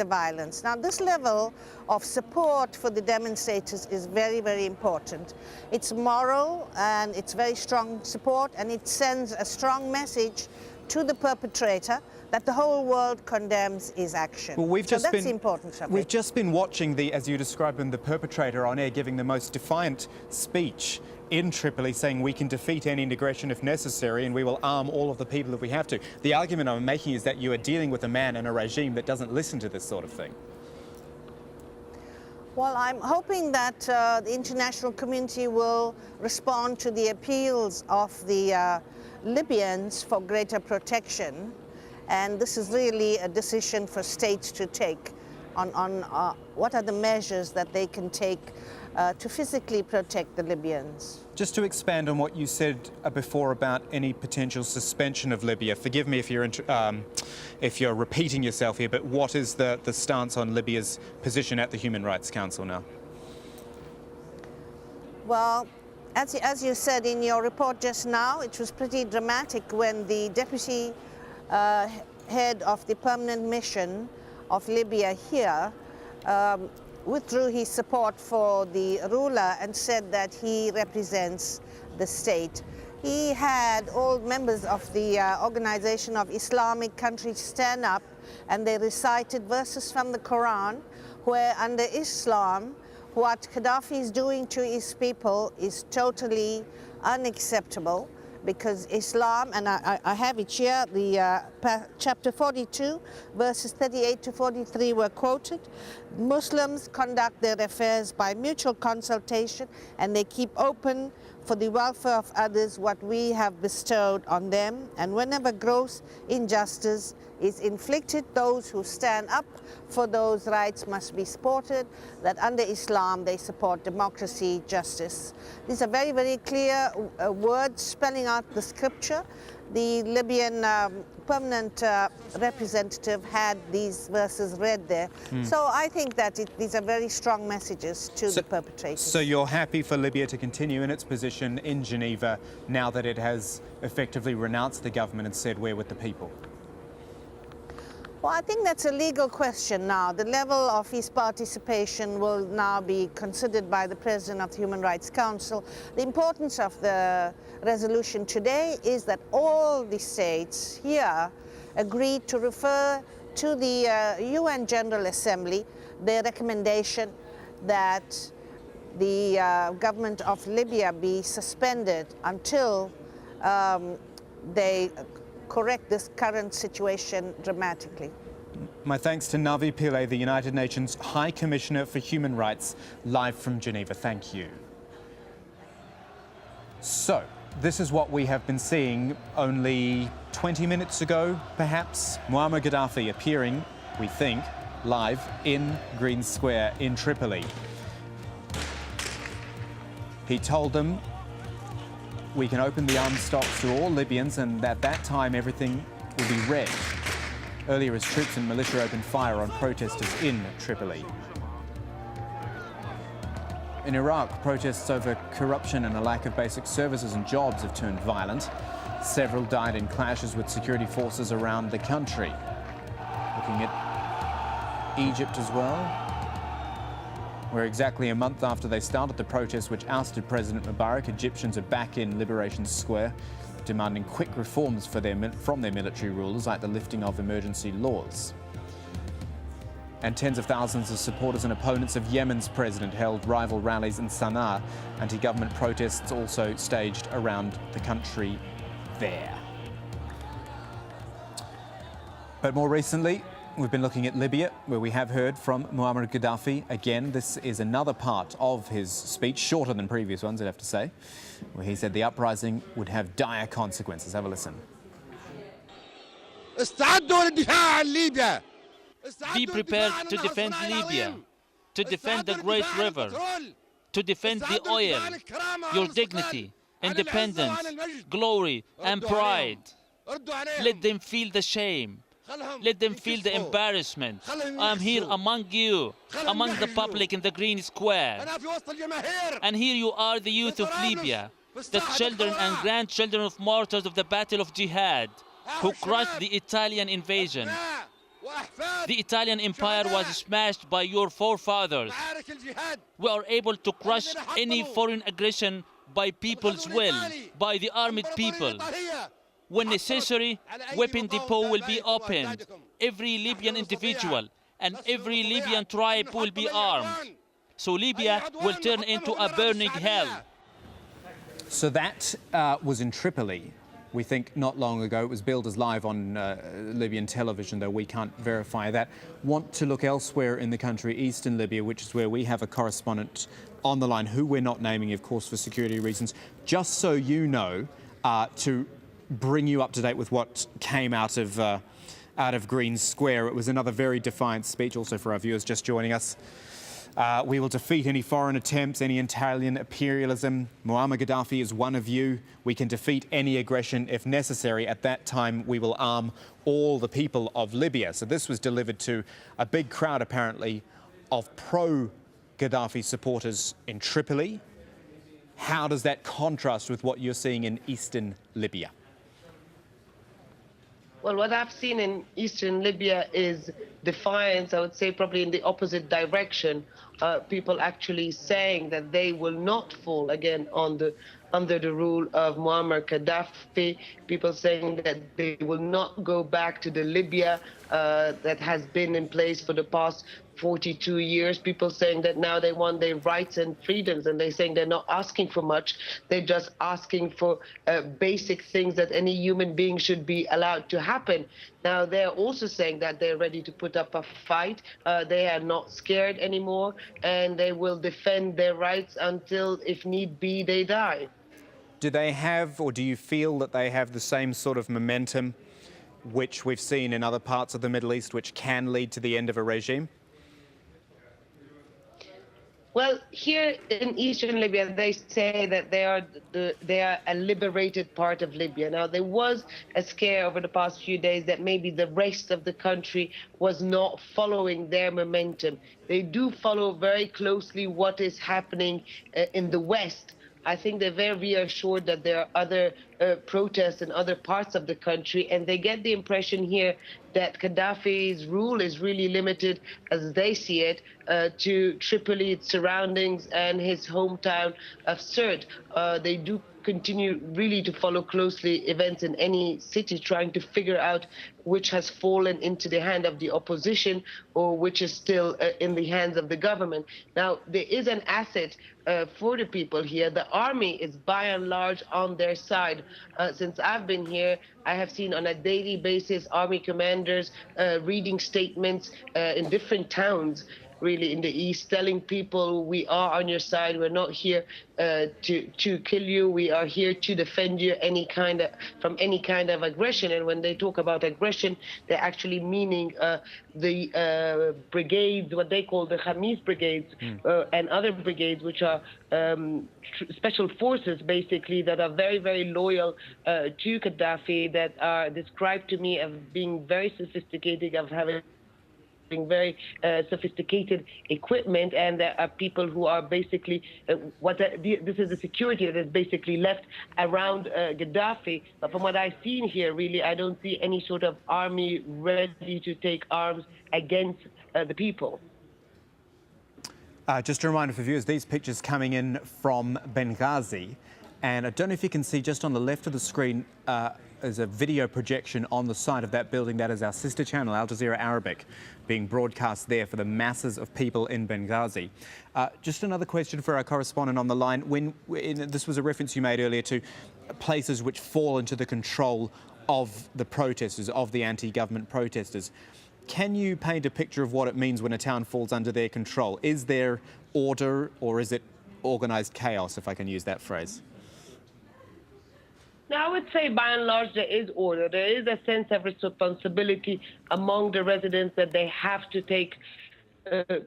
the violence. Now, this level of support for the demonstrators is very, very important. It's moral and it's very strong support, and it sends a strong message to the perpetrator that the whole world condemns his action. Well, that's important. We've just been watching as you described him, the perpetrator on air giving the most defiant speech in Tripoli, saying we can defeat any aggression if necessary and we will arm all of the people if we have to. The argument I'm making is that you are dealing with a man and a regime that doesn't listen to this sort of thing. Well, I'm hoping that the international community will respond to the appeals of the Libyans for greater protection, and this is really a decision for states to take on what are the measures that they can take to physically protect the Libyans. Just to expand on what you said before about any potential suspension of Libya, forgive me if you're repeating yourself here, but what is the stance on Libya's position at the Human Rights Council now? Well, as you said in your report just now, it was pretty dramatic when the deputy head of the permanent mission of Libya here withdrew his support for the ruler and said that he represents the state. He had all members of the Organization of Islamic Countries stand up, and they recited verses from the Quran where under Islam what Gaddafi is doing to his people is totally unacceptable, because Islam, and I have it here, the chapter 42, verses 38 to 43 were quoted. Muslims conduct their affairs by mutual consultation, and they keep open for the welfare of others what we have bestowed on them, and whenever gross injustice is inflicted, those who stand up for those rights must be supported, that under Islam they support democracy, justice. These are very, very clear words spelling out the scripture. The Libyan permanent representative had these verses read there. So I think that these are very strong messages to the perpetrators. So you're happy for Libya to continue in its position in Geneva now that it has effectively renounced the government and said we're with the people? Well, I think that's a legal question now. The level of his participation will now be considered by the President of the Human Rights Council. The importance of the resolution today is that all the states here agreed to refer to the UN General Assembly their recommendation that the government of Libya be suspended until they correct this current situation dramatically. My thanks to Navi Pillay, the United Nations High Commissioner for Human Rights, live from Geneva. Thank you. So, this is what we have been seeing only 20 minutes ago, perhaps. Muammar Gaddafi appearing, we think, live in Green Square in Tripoli. He told them we can open the arms stocks to all Libyans, and at that time everything will be red. Earlier, his troops and militia opened fire on protesters in Tripoli. In Iraq, protests over corruption and a lack of basic services and jobs have turned violent. Several died in clashes with security forces around the country. Looking at Egypt as well, where exactly a month after they started the protests which ousted President Mubarak, Egyptians are back in Liberation Square, demanding quick reforms from their military rulers, like the lifting of emergency laws. And tens of thousands of supporters and opponents of Yemen's president held rival rallies in Sana'a. Anti-government protests also staged around the country there. But more recently, we've been looking at Libya, where we have heard from Muammar Gaddafi. Again, this is another part of his speech, shorter than previous ones, I'd have to say, where he said the uprising would have dire consequences. Have a listen. Be prepared to defend Libya, to defend the great river, to defend the oil, your dignity, independence, glory and pride. Let them feel the shame. Let them feel the embarrassment. I'm here among you, among the public in the Green Square. And here you are, the youth of Libya, the children and grandchildren of martyrs of the Battle of Jihad, who crushed the Italian invasion. The Italian Empire was smashed by your forefathers. We are able to crush any foreign aggression by people's will, by the armed people. When necessary, weapon depot will be opened. Every Libyan individual and every Libyan tribe will be armed. So Libya will turn into a burning hell. So that was in Tripoli. We think not long ago. It was billed as live on Libyan television, though we can't verify that. Want to look elsewhere in the country, eastern Libya, which is where we have a correspondent on the line, who we're not naming, of course, for security reasons, just so you know, to bring you up to date with what came out of Green Square. It was another very defiant speech, also for our viewers just joining us. We will defeat any foreign attempts, any Italian imperialism. Muammar Gaddafi is one of you. We can defeat any aggression if necessary. At that time, we will arm all the people of Libya. So this was delivered to a big crowd, apparently, of pro-Gaddafi supporters in Tripoli. How does that contrast with what you're seeing in eastern Libya? Well, what I've seen in eastern Libya is defiance, I would say probably in the opposite direction. People actually saying that they will not fall again under the rule of Muammar Gaddafi. People saying that they will not go back to the Libya that has been in place for the past 42 years. People saying that now they want their rights and freedoms, and they're saying they're not asking for much. They're just asking for basic things that any human being should be allowed to happen. Now, they're also saying that they're ready to put up a fight. They are not scared anymore, and they will defend their rights until, if need be, they die. Do they have, or do you feel that they have the same sort of momentum which we've seen in other parts of the Middle East, which can lead to the end of a regime? Well, here in eastern Libya, they say that they are a liberated part of Libya. Now, there was a scare over the past few days that maybe the rest of the country was not following their momentum. They do follow very closely what is happening in the West. I think they're very reassured that there are other protests in other parts of the country, and they get the impression here that Gaddafi's rule is really limited, as they see it, to Tripoli, its surroundings, and his hometown of Sirte. They do continue really to follow closely events in any city, trying to figure out which has fallen into the hand of the opposition or which is still in the hands of the government. Now, there is an asset for the people here. The army is by and large on their side. Since I've been here, I have seen on a daily basis army commanders reading statements in different towns, really in the east, telling people, we are on your side, we're not here to kill you, we are here to defend you from any kind of aggression. And when they talk about aggression, they're actually meaning the brigades, what they call the Khamis brigades, and other brigades, which are special forces, basically, that are very, very loyal to Gaddafi, that are described to me as being very sophisticated, of having very sophisticated equipment, and there are people who are basically this is the security that is basically left around Gaddafi. But from what I've seen here, really, I don't see any sort of army ready to take arms against the people. Just a reminder for viewers, these pictures coming in from Benghazi, and I don't know if you can see just on the left of the screen is a video projection on the side of that building. That is our sister channel, AlJazeera Arabic, being broadcast there for the masses of people in Benghazi. Just another question for our correspondent on the line. This was a reference you made earlier to places which fall into the control of the protesters, of the anti-government protesters. Can you paint a picture of what it means when a town falls under their control? Is there order, or is it organised chaos, if I can use that phrase? Now, I would say by and large there is order. There is a sense of responsibility among the residents that they have to take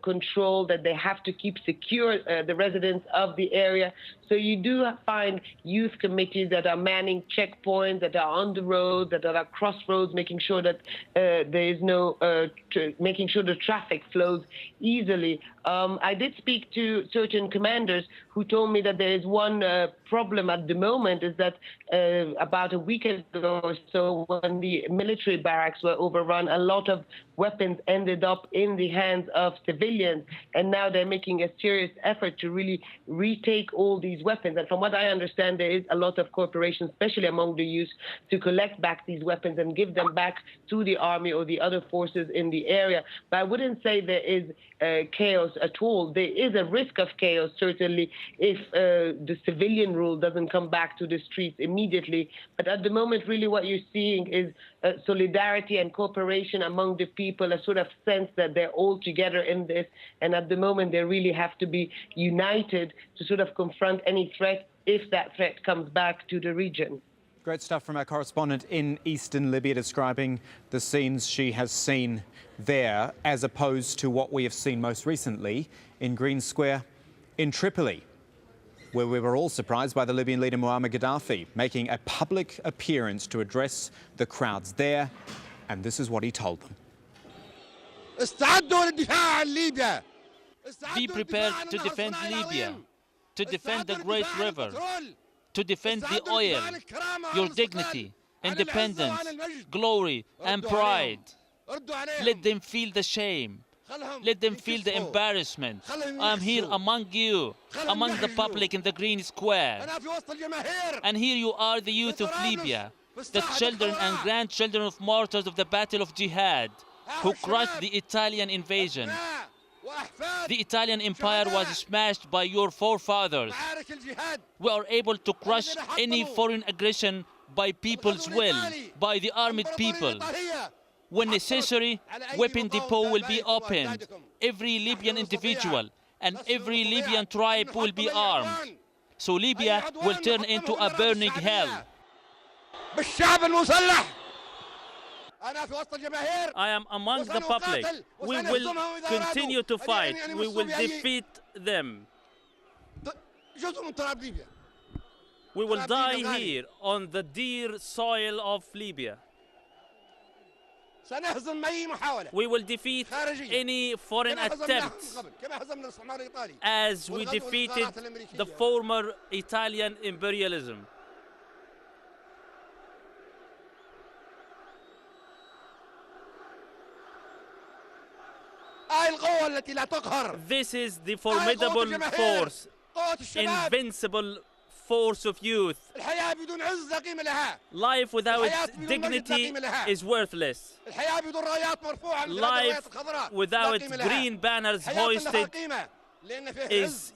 control, that they have to keep secure the residents of the area. So you do find youth committees that are manning checkpoints, that are on the road, that are at crossroads, making sure that there is no, making sure the traffic flows easily. I did speak to certain commanders who told me that there is one problem at the moment, is that about a week ago or so, when the military barracks were overrun, a lot of weapons ended up in the hands of civilians, and now they're making a serious effort to really retake all these weapons. And from what I understand, there is a lot of cooperation, especially among the youth, to collect back these weapons and give them back to the army or the other forces in the area. But I wouldn't say there is chaos at all. There is a risk of chaos, certainly, if the civilian rule doesn't come back to the streets immediately. But at the moment, really what you're seeing is solidarity and cooperation among the people, a sort of sense that they're all together in this. And at the moment, they really have to be united to sort of confront any threat, if that threat comes back to the region. Great stuff from our correspondent in eastern Libya, describing the scenes she has seen there, as opposed to what we have seen most recently in Green Square in Tripoli, where we were all surprised by the Libyan leader Muammar Gaddafi making a public appearance to address the crowds there. And this is what he told them. Be prepared to defend Libya, to defend the great river, to defend the oil, your dignity, independence, glory and pride. Let them feel the shame. Let them feel the embarrassment. I'm here among you, among the public in the Green Square. And here you are, the youth of Libya, the children and grandchildren of martyrs of the Battle of Jihad, who crushed the Italian invasion. The Italian Empire was smashed by your forefathers. We are able to crush any foreign aggression by people's will, by the armed people. When necessary, weapon depot will be opened. Every Libyan individual and every Libyan tribe will be armed. So Libya will turn into a burning hell. I am among the public. We will continue to fight. We will defeat them. We will die here on the dear soil of Libya. We will defeat any foreign attempt, as we defeated the former Italian imperialism. This is the formidable force, invincible force of youth. Life without dignity is worthless. Life without green banners hoisted is